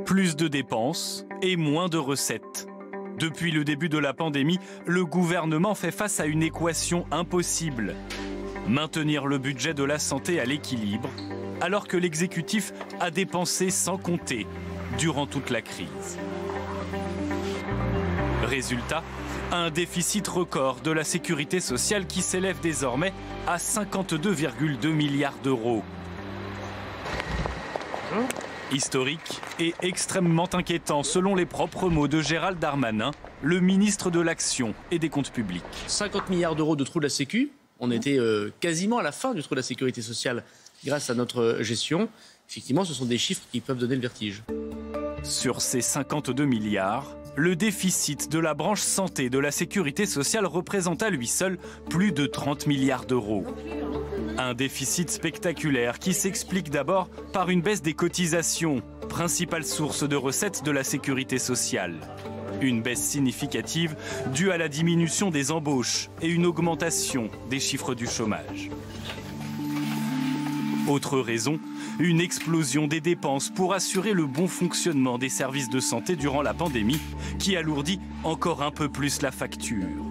Plus de dépenses et moins de recettes. Depuis le début de la pandémie, le gouvernement fait face à une équation impossible. Maintenir le budget de la santé à l'équilibre, alors que l'exécutif a dépensé sans compter durant toute la crise. Résultat, un déficit record de la sécurité sociale qui s'élève désormais à 52,2 milliards d'euros. Historique et extrêmement inquiétant selon les propres mots de Gérald Darmanin, le ministre de l'Action et des Comptes publics. 50 milliards d'euros de trou de la Sécu, on était quasiment à la fin du trou de la sécurité sociale grâce à notre gestion. Effectivement, ce sont des chiffres qui peuvent donner le vertige. Sur ces 52 milliards, le déficit de la branche santé de la sécurité sociale représente à lui seul plus de 30 milliards d'euros. Un déficit spectaculaire qui s'explique d'abord par une baisse des cotisations, principale source de recettes de la sécurité sociale. Une baisse significative due à la diminution des embauches et une augmentation des chiffres du chômage. Autre raison, une explosion des dépenses pour assurer le bon fonctionnement des services de santé durant la pandémie qui alourdit encore un peu plus la facture.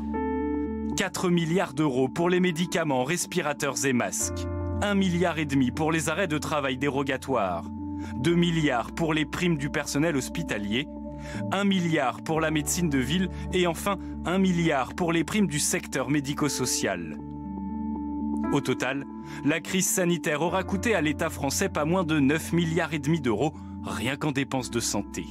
4 milliards d'euros pour les médicaments, respirateurs et masques. 1,5 milliard pour les arrêts de travail dérogatoires. 2 milliards pour les primes du personnel hospitalier. 1 milliard pour la médecine de ville et enfin 1 milliard pour les primes du secteur médico-social. Au total, la crise sanitaire aura coûté à l'État français pas moins de 9,5 milliards d'euros, rien qu'en dépenses de santé.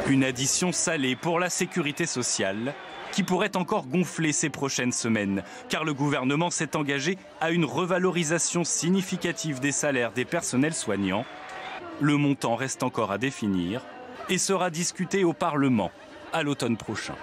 Une addition salée pour la sécurité sociale, qui pourrait encore gonfler ces prochaines semaines, car le gouvernement s'est engagé à une revalorisation significative des salaires des personnels soignants. Le montant reste encore à définir et sera discuté au Parlement à l'automne prochain.